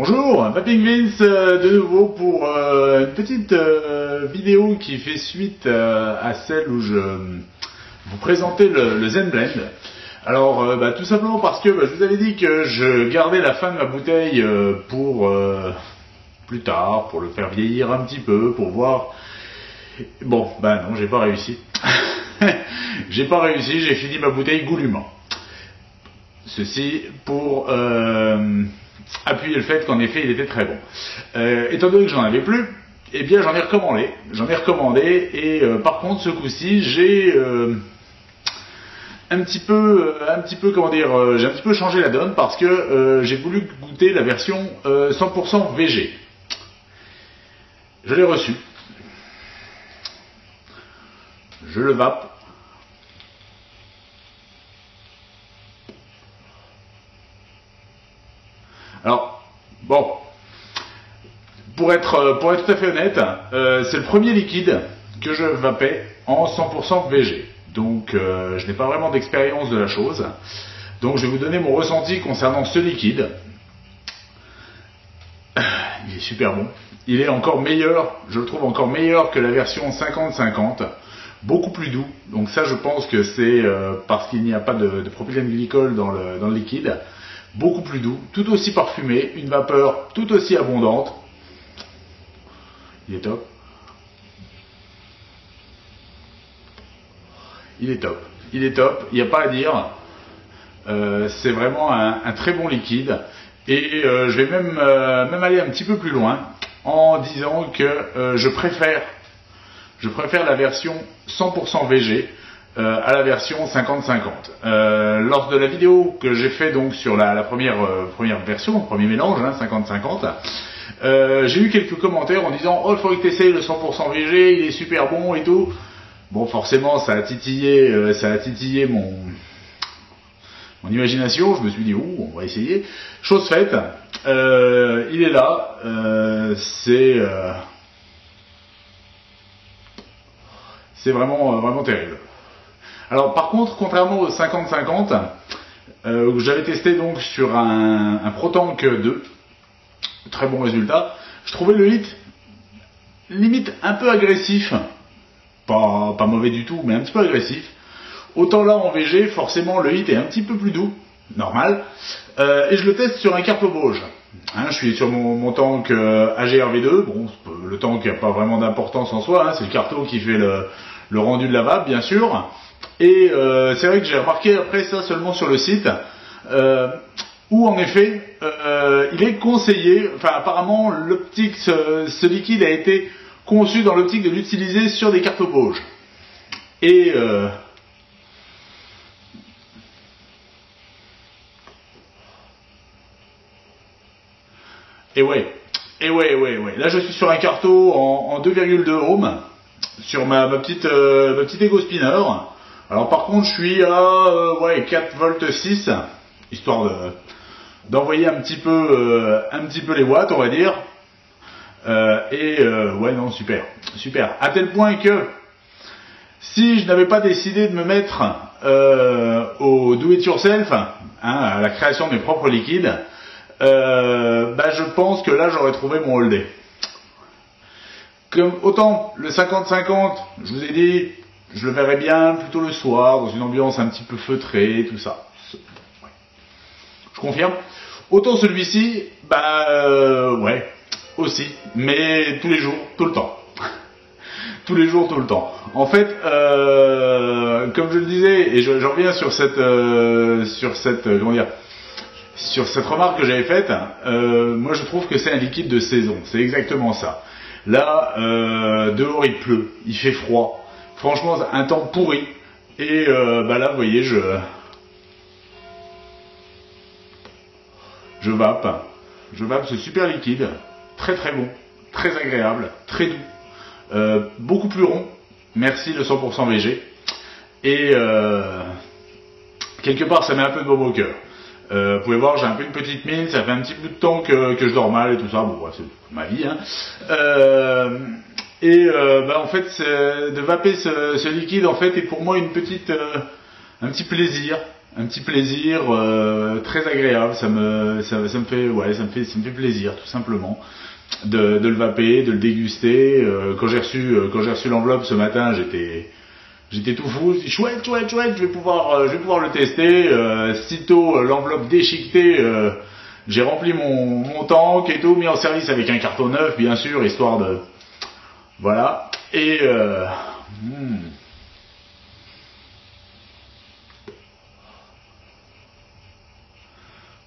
Bonjour, Vaping Vince de nouveau pour une petite vidéo qui fait suite à celle où je vous présentais le Zen Blend. Alors tout simplement parce que je vous avais dit que je gardais la fin de ma bouteille pour plus tard, pour le faire vieillir un petit peu, pour voir... Bon, non, j'ai pas réussi. J'ai pas réussi, j'ai fini ma bouteille goulûment. Ceci pour... appuyer le fait qu'en effet il était très bon. Étant donné que j'en avais plus, eh bien j'en ai recommandé et par contre ce coup-ci j'ai un petit peu comment dire, j'ai un petit peu changé la donne parce que j'ai voulu goûter la version 100% VG. Je l'ai reçu. Je le vape. Alors, bon, pour être tout à fait honnête, c'est le premier liquide que je vapais en 100% VG. Donc, je n'ai pas vraiment d'expérience de la chose. Donc, je vais vous donner mon ressenti concernant ce liquide. Il est super bon. Il est encore meilleur, je le trouve encore meilleur que la version 50-50. Beaucoup plus doux. Donc ça, je pense que c'est parce qu'il n'y a pas de propylène glycol dans le liquide. Beaucoup plus doux, tout aussi parfumé, une vapeur tout aussi abondante. Il est top. Il est top. Il est top, il n'y a pas à dire. C'est vraiment un très bon liquide. Et je vais même aller un petit peu plus loin en disant que je préfère la version 100% VG à la version 50-50. Lors de la vidéo que j'ai fait donc sur la première version, le premier mélange, 50-50, j'ai eu quelques commentaires en disant « Oh, il faudrait que tu essayes le 100% VG, il est super bon et tout ». Bon, forcément, ça a titillé mon imagination. Je me suis dit « Oh, on va essayer ». Chose faite, il est là, c'est vraiment terrible. Alors par contre, contrairement au 50-50, que j'avais testé donc sur un ProTank 2, très bon résultat, je trouvais le hit limite un peu agressif, pas mauvais du tout, mais un petit peu agressif. Autant là en VG, forcément le hit est un petit peu plus doux, normal, et je le teste sur un carto Bauge. Je suis sur mon tank AGR-V2, bon, le tank n'a pas vraiment d'importance en soi, c'est le carto qui fait le rendu de la vape, bien sûr. Et c'est vrai que j'ai remarqué après ça seulement sur le site, où en effet, il est conseillé, enfin apparemment l'optique, ce liquide a été conçu dans l'optique de l'utiliser sur des cartes Bauge. Et ouais. Là je suis sur un carto en 2,2 ohms, sur ma petite Ego Spinner. Alors par contre je suis à 4 volts 6, histoire d'envoyer un petit peu les watts, on va dire. Ouais, non, super. À tel point que si je n'avais pas décidé de me mettre au do it yourself, à la création de mes propres liquides, je pense que là j'aurais trouvé mon all day. Comme autant le 50-50, je vous ai dit, je le verrais bien plutôt le soir, dans une ambiance un petit peu feutrée, tout ça. Ouais. Je confirme. Autant celui-ci, ouais, aussi, mais tous les jours, tout le temps. Tous les jours, tout le temps. En fait, comme je le disais, et je reviens sur cette remarque que j'avais faite, moi je trouve que c'est un liquide de saison, c'est exactement ça. Là, dehors il pleut, il fait froid, franchement un temps pourri, et là vous voyez, je vape ce super liquide, très bon, très agréable, très doux, beaucoup plus rond, merci le 100% VG, et quelque part ça met un peu de baume au cœur. Vous pouvez voir, j'ai un peu une petite mine, ça fait un petit bout de temps que je dors mal et tout ça, bon, c'est ma vie, en fait, de vaper ce liquide, en fait, est pour moi un petit plaisir, un petit plaisir très agréable. Ça me fait plaisir tout simplement de le vaper, de le déguster. Quand j'ai reçu l'enveloppe ce matin, j'étais tout fou. Je dis chouette, je vais pouvoir le tester. Sitôt l'enveloppe déchiquetée, j'ai rempli mon tank et tout, mis en service avec un carton neuf, bien sûr, histoire de voilà. Et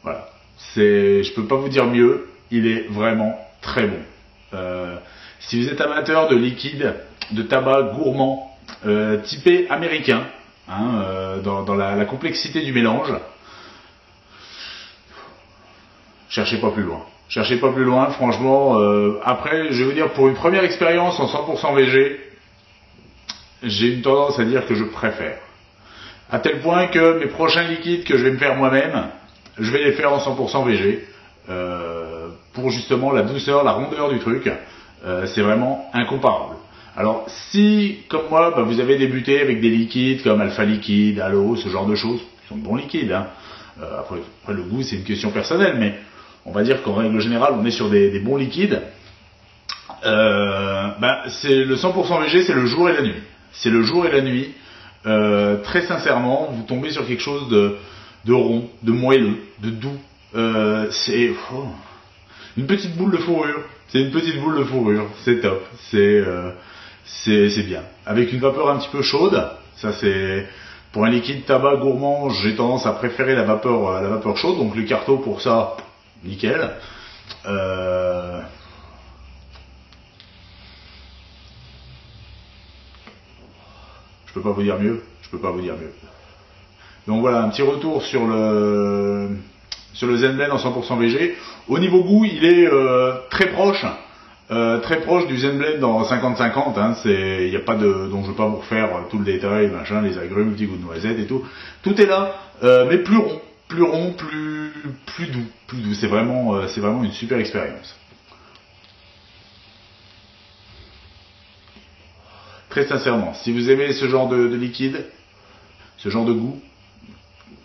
voilà. Je peux pas vous dire mieux. Il est vraiment très bon. Si vous êtes amateur de liquide, de tabac gourmand, typé américain, dans la complexité du mélange, cherchez pas plus loin. Cherchez pas plus loin, franchement. Après, je vais vous dire, pour une première expérience en 100% VG, j'ai une tendance à dire que je préfère. À tel point que mes prochains liquides que je vais me faire moi-même, je vais les faire en 100% VG. Pour justement la douceur, la rondeur du truc. C'est vraiment incomparable. Alors, si, comme moi, vous avez débuté avec des liquides comme Alpha Liquide, Halo, ce genre de choses, qui sont de bons liquides, après, le goût, c'est une question personnelle, mais on va dire qu'en règle générale, on est sur des bons liquides. C'est le 100% VG, c'est le jour et la nuit. C'est le jour et la nuit. Très sincèrement, vous tombez sur quelque chose de rond, de moelleux, de doux. C'est une petite boule de fourrure. C'est une petite boule de fourrure. C'est top. C'est bien. Avec une vapeur un petit peu chaude. Ça c'est pour un liquide tabac gourmand. J'ai tendance à préférer la vapeur chaude. Donc le Carto pour ça, nickel. Je peux pas vous dire mieux. Donc voilà, un petit retour sur le Zen en 100% VG. Au niveau goût, il est très proche du Zen en 50-50. Il n'y a pas donc je vais pas vous refaire tout le détail, machin, les agrumes, petit goût de noisette et tout. Tout est là, mais plus rond, plus doux. C'est vraiment une super expérience. Très sincèrement, si vous aimez ce genre de liquide, ce genre de goût,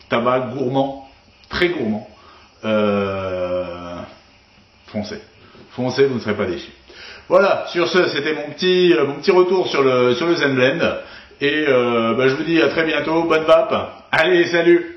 tabac gourmand, très gourmand, foncez, vous ne serez pas déçus. Voilà, sur ce, c'était mon petit retour sur le Zen Blend, et je vous dis à très bientôt, bonne vape, allez, salut!